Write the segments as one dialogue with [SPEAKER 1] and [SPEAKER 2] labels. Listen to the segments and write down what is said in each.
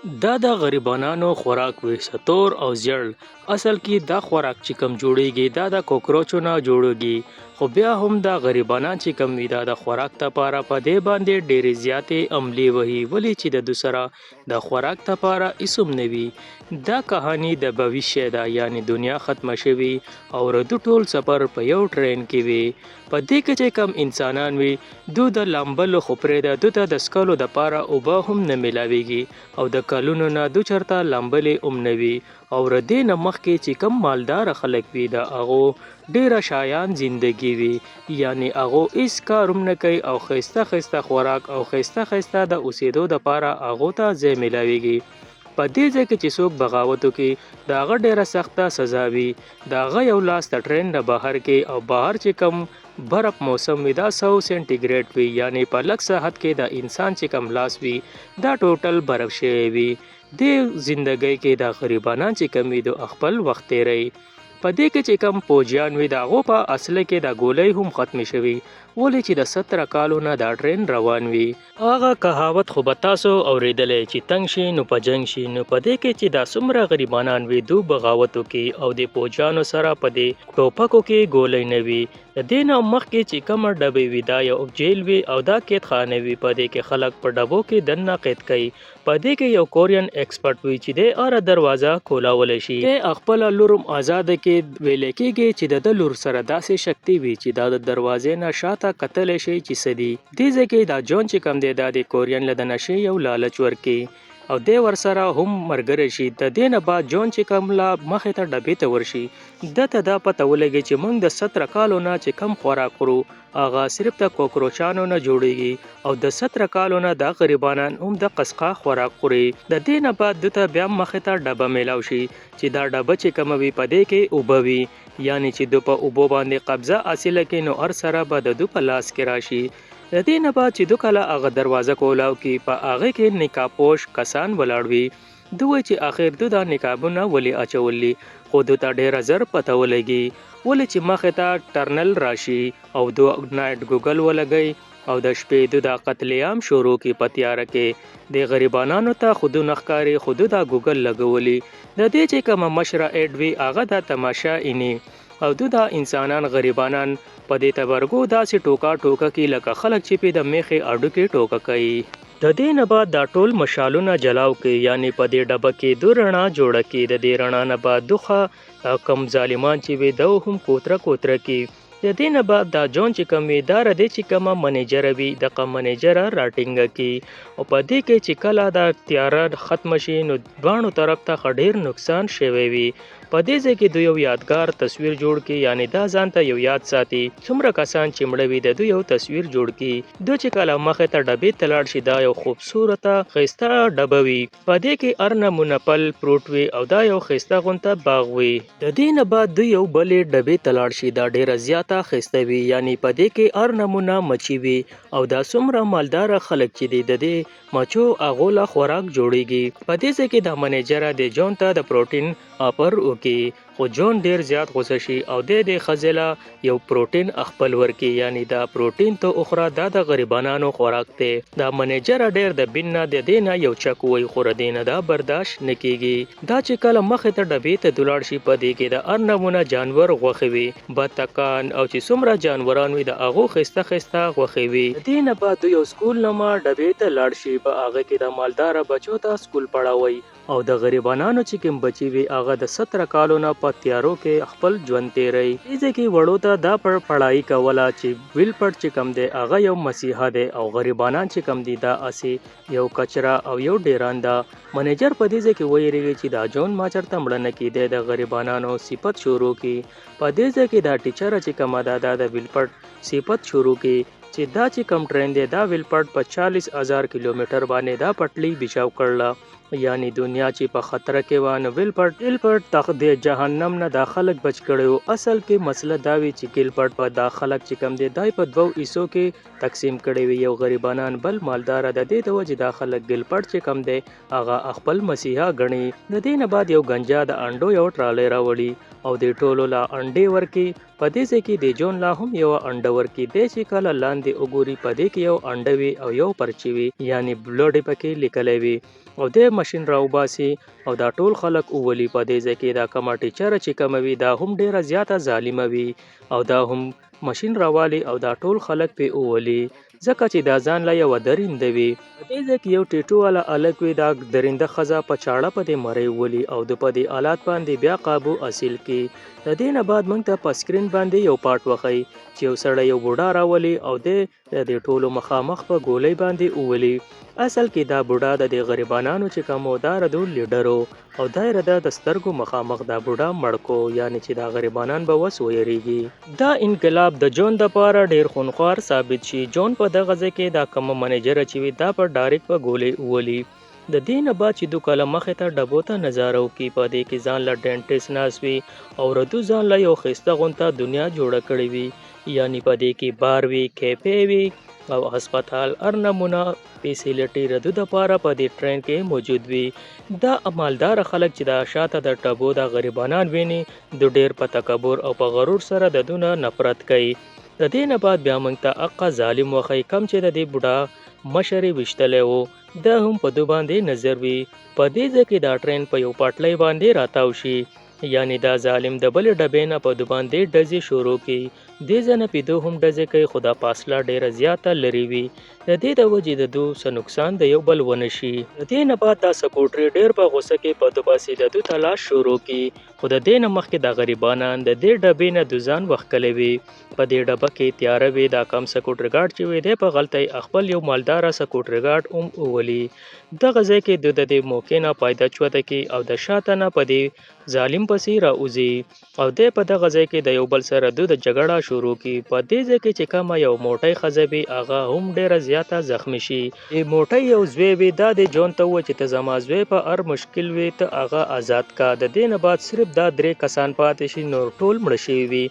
[SPEAKER 1] دا د غریبانو خوراک وي ستور او زیړ. اصل کې دا خوراک چې کم جوړیږي دا د کوکروچو نه جوړیږي، خو بیا هم دا غریبانان چې کم وي دا د خوراک لپاره په دې باندې ډېرې زیاتې عملې وهي، ولې چې د دوسره د خوراک لپاره اسم نه وي. دا کهانی د بویشه ده، یعنی دنیا ختمه شوي او ردو ټول سفر په یو ټرین کې وي. په دې کې چې کم انسانان وي دو د لامبلو خو پرېږده، دو ته د څښلو دپاره اوبه هم نه میلاویږي او د کلونو نه دو چرته لامبلې هم نه وي. او ردې نه مخکې چې کم مالدار خلک وي د هغو ډیره شایان زندگی وي، یعنی هغو هیڅ کار هم نه کوي او ښایسته ښایسته خوراک او ښایسته ښایسته د اوسېدو دپاره هغو ته ځای میلاویږي. په دې ځای کې چې څوک بغاوت وکړي د هغه ډیره سخته سزا وي. د هغه یو لاس د ټرین نه بهر کې او بهر چې کم برف موسم وي دا 100 سینټیګریډ وي، یعنی په لږ ساعت کې د انسان چې کم لاس وي دا ټوټل برف شوی وي. د زندګۍ کې د غریبانان چې کم وي د خپل وخت تیری. په دې کې چې کم پوجیان وي د هغو په اصله کې د ګولۍ هم ختمې شوي، ولې چې د 17 کالو نه دا ټرین روان وي. هغه کهاوت خو به تاسو اورېدلی چې تنګ شي نو په جنګ شي. نو په دې کې چې دا څومره غریبانان وي دو بغاوت وکړي او د پوجیانو سره په دې ټوپکو کې ګولۍ نه وي. د دې نه مخکې چې کومه ډبې وي دا یو جیل وي او دا قیدخانه وي. په دې کې خلک په ډبو کې دننه قید کوي. په دې کې یو کورین ایکسپرټ وي چې د هره دروازه کولاولی شي. د خپله لور هم ازاده کې ویلی کېږي چې د ده لور سره داسې شکتي وي چې دا د دروازې نه شاته کتلی شي چې څه دي. دې ځای کې دا جون چې کم دی دا د کورین له د نشې یو لالچ ورکړي او دی ورسره هم ملګری شي. د دې نه بعد جون چې کم لا مخې ته ډبې ته ورشي ده ته دا پته ولګي چې موږ د 17 کالو نه چې کم خوراک خورو هغه صرف د کوکروچانو نه جوړیږي او د 17 کالو نه دا غریبانان هم د قسقه خوراک خوري. د دې نه بعد ده ته بیا مخې ته ډبه میلاو شي چې دا ډبه چې کومه وي په دې کې اوبه وي، یعنی چې دو په اوبو باندې قبضه حاصله کړي نو هر سره به د دو په لاس کې راشي. د دې نه بعد چې دو کله هغه دروازه کولاو کې په هغې کې نقابپوش کسان ولاړ وي. دوی چې آخر دو دا نقابونه ولې اچولي، خو دو ته ډیره زر پته ولګي ولې چې مخې ته ټرنل راشي او دو نایټ ګوګل ولګي او د شپې دو دا قتل عام شروع کی په تیاره کې. د غریبانانو ته خودو نخکاری خودو دا ګوګل لګولي. د دې چې کومه مشره ایډ وي هغه دا تماشا اینی او دو دا انسانان غریبانان په دې تبرګو داسې ټوکا ټوکه کې لکه خلک چې په د میخې اډو کې ټوکه کوي. د دې نه بعد دا ټول مشالونه جلاو کې، یعنی په دې ډبه کې دو رڼا جوړه کې. د دې رڼا نه بعد دوخه کم ظالمان چې وي دو هم کوتره کوتره کې. د دې نه بعد دا جون چې کم وي دا ردې چې کومه منیجر وي دغه منیجره راټینګه کی او په دې کې چې کله دا تیاره ختم شي نو دواړو طرف ته ډېر نقصان شوی وي. په دې ځای کې دوی یو یادګار تصویر جوړ کی، یعنی دا ځان ته یو یاد ساتي څومره کسان چې مړه وي د دوی یو تصویر جوړ کی. دوی چې کله مخې ته ډبې ته لاړ شي دا یو خوبصورته ښایسته ډبه وي. په دې کې هر نمونه پل پروت وي او دا یو ښایسته غونته باغ وي. د دې نه بعد دوی یو بلې ډبې ته لاړ شي دا ډیره زیاته ښایسته وي، یعنی په دې کې هر نمونه مچي وي او دا څومره مالداره خلک چې دي د دې مچو هغو له خوراک جوړیږي. په دې ځای کې د منیجره د جون ته د پروټین آفر وکړي، خو جون ډیر زیات غوسه شي او د ښځې له یو پروټین خپل ورکړي، یعنی دا پروټین ته اخرى دا د غریبانانو خوراک دی. دا منیجر ډیر د بین نه د دې نه یو چک وای خو ردې نه دا برداشت نه کیږي. دا چې کله مخې ته ډبې ته دولاړ شي په دې کې د هر نمونه جانور غوښې وي، بطکان او چې څومره جانوران وي د هغو ښایسته ښایسته غوښې وي. د دې نه بعد یو سکول نما ډبې ته لاړ شي، په هغه کې د مالداره بچو ته سکول پړاوي او د غریبانانو چې کوم بچي وي هغه د 17 کالو نه په تیارو کې خپل ژوند تیری. دې کې وړو ته دا پړائی کوله چې ویلپټ چې کم دی هغه یو مسیحا دی او غریبانان چې کم دي دا اسی یو کچرا او یو ډیران دا. منیجر په دې کې ویریږي چې دا جون ما چرته مړ نه کیده د غریبانانو صفت شروع کی. په دې کې دا ټیچر چې کم دا د ویلپټ صفت شروع کی چې دا چې کم ټرین دی دا ویلپټ په 40,000 کیلومتر باندې دا پټلی بچاو کړله، یعنی دنیا چې په خطر کې وانه ویلپټ تخت د جهنم نه دا خلک بچ کړو. اصل کې مسله دا وی چې ویلپټ په دا خلک چې کم دی دای په دوو حصو کې تقسیم کړي وي، یو غریبانان بل مالدار. د دې د وجه دا خلک ویلپټ چې کم دی هغه خپل مسیحا غني. د دې نه بعد یو گنجا د انډو یو ټراله راوړي او د ټولو لا انډې ورکی. په دې کې د جون لا هم یو انډه ورکی دی چې کله لاندې وګوري په دې کې یو انډه وي او یو پرچی وي، یعنی بلوډ پکې لیکلې وي او د ماشین راوباسي او دا ټول خلک وولي. په دې ځای کې دا کومه ټیچره چې کومه وي دا هم ډیره زیاته ظالمه وي او دا هم ماشین راوالي او دا ټول خلک پې وولي ځکه چې دا ځان له یوه درنده وي. په دې ځای کې یو ټیټو والا هلک وي، دا درنده ښځه په چاړه په دې مرۍ وولي او د په دې حالات باندې بیا قابو حاصل کړي. د دې نه بعد موږ ته په سکرین باندې یو پاټ وښیي چې یو سړی یو بوډا راولي او د دې ټولو مخامخ په ګولۍ باندې وولي. اصل کې دا بوډا د دې غریبانانو چې کوم و دا د لیډرو او دا د سترګو مخامخ دا بوډا مړ کو، یعنی چې دا غریبانان به وس ویریږي. دا انقلاب د جون د پاره ډیر خونخوار ثابت شي. جون په دغه ځای کې دا کوم منیجر چې وي دا په ډایرکټ په ګولۍ وولي. د دې نه بعد چې دو کله مخې ته ډبو ته نظاره وکړي، په دې کې ځان له ډینټسټ ناست وي او ردو ځان له یو ښایسته غونته دنیا جوړه کړې وي، یعنی په دې کې بار وي، کیفې وي او هسپتال هر نمونه فیسیلیټي ردو د پاره په دې ټرین کې موجود وي. دا مالدار خلک چې دا شاته د ټبو د غریبانان ویني د ډیر په تکبر او په غرور سره د دونه نفرت کوي. د دې نه بعد بیا موږ ته اقا ظالم وښیي کم چې د دې بوډا مشر یې ویشتلی و، دا هم په دو باندې نظر وي. په دې ځای کې دا ټرین په یو پټلۍ باندې راتاو شي، یعنی دا ظالم د بلې ډبې نه په دو باندې ډزې شروع کړي. دې ځای نه پیدو هم ډزې کوي خو دا فاصله ډیره زیاته لرې وي، د دې د وجې د دو څه نقصان د یو بل ونه شي. د دې نه بعد دا سکوټري ډیر په غوسه کې په دو پسې د دو تلاش شروع کړي، خو د دې نه مخکې د غریبانان د دې ډبې نه دو ځان وښکلی وي. په دې ډبه کې تیاره وي. دا کم سکوټر ګارډ چې وي دی په غلطۍ خپل یو مالداره سکوټر ګارډ هم وولي. دغه ځای کې د دې موقع نه فایده چوته کوي او د شاته نه په دې ظالم پسې راوځي او دی په دغه ځای کې د یو بل سره د جګړه شروع کړي. په دې ځای کې چې کومه یو موټی ښځه وي هغه هم ډیره زیاته زخمی شي. د موټی یو زوی وي، دا د جون ته ووایي چې ته زما زوی په هر مشکل وي ته هغه آزاد کا. د دې نه بعد صرف دا 3 کسان پاتې شي، نور ټول مړه شوي وي.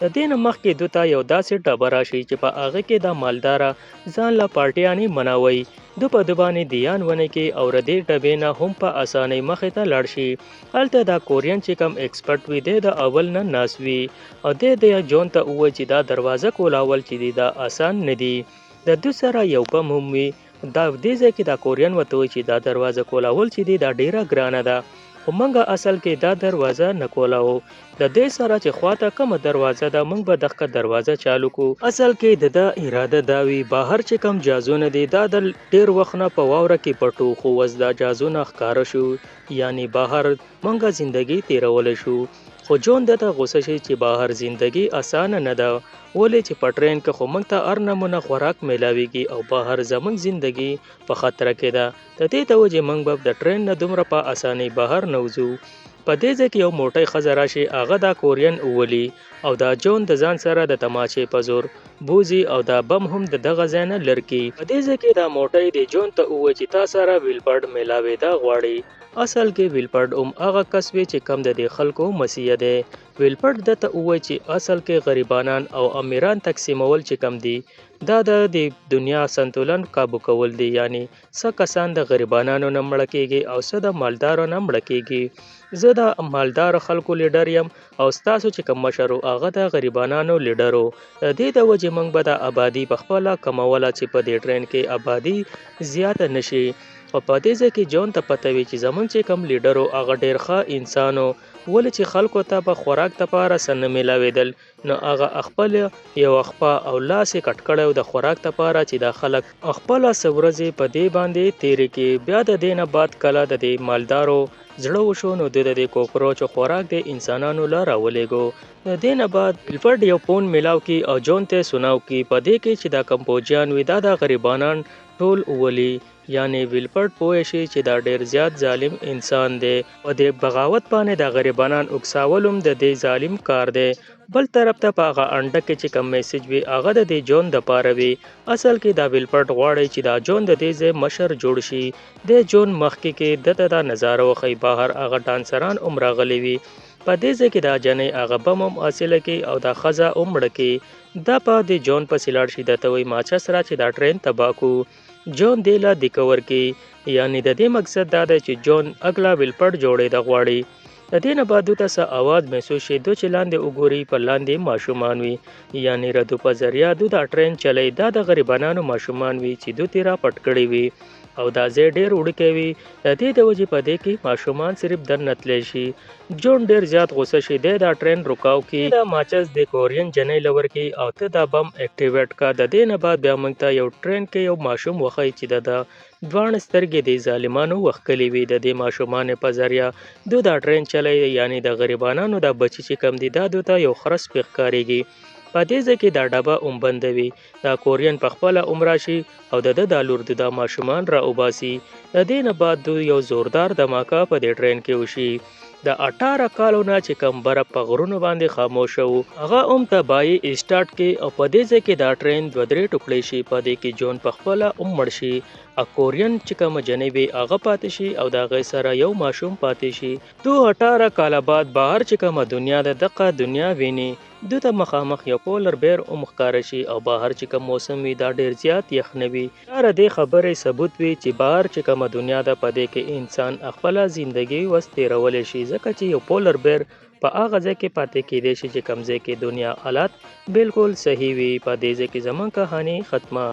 [SPEAKER 1] د دې نه مخکې دو ته یو داسې ډبه راشي چې په هغه کې دا مالداره ځان له پارټیانې مناوي. دو په دو باندې دیان ونه کې او د دې ډبې نه هم په اسانۍ مخې ته لاړ شي. هلته دا کورین چې کوم ایکسپرټ وي دی د اول نه ناست وي او دی د جون ته ووایي چې دا دروازه کولاول چې دی دا آسان نه دي. د دو سره یو بم هم وي. دا دې ځای کې دا کورین ورته وایي چې دا دروازه کولاول چې دی دا ډیره ګرانه ده، خو موږ اصل کې دا دروازه نه کولاو. د دې سره چې خواته کومه دروازه ده موږ به دغه دروازه چالو کو. اصل کې د اراده دا وي بهر چې کم جازونه دي دا د ډیر وخت نه په واوره کې پټو، خو وس دا جازونه ښکاره شو، یعنی بهر موږ زندگی تیرول شو. خو جون دته غوسه شي چې بهر زندگی اسانه نه ده، ولې چې په ټرین کې خو موږ ته هر نمونه خوراک میلاویږي او بهر زموږ زندگی په خطر کې ده. د دې د وجې موږ به د ټرین نه دومره په اسانۍ بهر نه وځو. په دې ځای کې یو موټی ښځه راشي، هغه دا کورین وولي او دا جون د ځان سره د تماچې په زور بوزي او دا بم هم د دغه ځای نه لر کړي. په دې ځای کې دا موټی د جون ته ووایي چې تا سره ویلپرډ میلاوېدا غواړي. اصل کې ویلپرډ هم هغه کس وي چې کم د دې خلکو مسیح دی. ویلپرډ دته ووایي چې اصل کې غریبانان او امیران تقسیمول چې کم دي دا د دنیا سنتولن قابو کول دي، یعنی څه کسان د غریبانانو نه مړه کیږي او څه د مالدارو نه مړه کیږي. زه د مالدار خلکو لیډر یم او ستاسو چې کوم مشر هغه د غریبانانو لیډر و. د دې د وجې موږ به د آبادي په خپله کموله چې په دې ټرین کې آبادي زیاته نشي. او په دې ځای کې جون ته پته وي چې زمونږ چې کوم لیډر و هغه ډیر ښه انسان و، ولې چې خلکو ته په خوراک دپاره څه نه میلاوېدل نو هغه خپل یو خپه او لاس یې کټ کړی د خوراک دپاره چې دا خلک خپله څه ورځې په دې باندې تېرې کړي. بیا د دې نه بعد کله د دې مالدارو زړه وشو نو د دې کوکروچو خوراک د انسانانو له راولېږو. د دې نه بعد ویلفرډ یو فون میلاو کی او جون ته سناو کی په دې کې چې دا کمپوجیان وي دا د غریبانان ټول وولي، یعنی ویلفرډ پوه شي چې دا ډیر زیات ظالم انسان دی. په دې بغاوت باندې د غریبانان اکساول هم د دې ظالم کار دی. بل طرف ته په هغه انډه کې چې کوم میسج وي هغه د دې جون د پاره وي. اصل کې دا ویلفرډ غواړي چې دا جون د دې ځای مشر جوړ شي. د جون مخکې کې دته دا نظاره وښیي بهر هغه ډانسران هم راغلي وي. په دې ځای کې دا جنۍ هغه بم هم حاصله کوي او دا ښځه هم مړه کوي. دا په د جون پسې لاړ شي درته وایي ماچس را چې دا ټرین تباه کو. جون دی له دیکور کې، یعنی د دې مقصد دا دی چې جون اګلا ویلفرډ جوړېده غواړي. د دې نه بعد ته څه اواز محسوس شي دو چې لاندې وګوري په لاندې ماشومان وي، یعنی ردو په ذریعه دو دا ټرین چلی دا د غریبانانو ماشومان وي چې دو تیرا پټ کړي وي. او دا ځای ډیر وړوکی وي. د دې د وجې په دې کې ماشومان صرف دننه تللی شي. جون ډیر زیات غوسه شي. دی دا ټرین رکاو کی دا ماچس د کورین جنۍ لور کی او ته دا بم اکټیویټ کا. د دې نه بعد بیا موږ ته یو ټرین کې یو ماشوم وښی چې د دواړه سترګې د ظالمانو وښکلې وي. د دې ماشومانو په ذریعه دو دا ټرین چلی یعنی د غریبانانو دا بچي چې کم دي دا دوی ته یو خرس پې ښکارېږي. په دې ځای کې دا ډبه بندوي. دا کورین په خپله راشي او د ده دا لور د دا ماشومان را وباسي. د دې نه بعد دوی یو زوردار دماکه په دې ټرین کې وشي. د 18 کالو نه چې کم برف په غرونو باندې خاموشه وو هغه تباهي اسټارټ کې او په دې ځای کې دا ټرین 2-3 ټوکړې شي. په دې کې جون په خپله مړ شي. کورین چې کومه جنۍ وي هغه پاتې شي او د هغې سره یو ماشوم پاتې شي. دو 18 کاله بعد بهر چې کومه دنیا ده دغه دنیا ویني. دوی ته مخامخ یو پولر بیر ښکاره شي او بهر چې کوم موسم وي دا ډیر زیات یخ نه وي. دا د دې خبرې ثبوت وي چې بهر چې کومه دنیا ده په دې کې انسان خپله زندګي وس تېرولی شي ځکه چې یو پولر بیر په هغه ځای کې پاتې کېدی شي چې کوم ځای کې دنیا حالات بالکل صحیح وي. په دې ځای کې زموږ کهاني ختمه.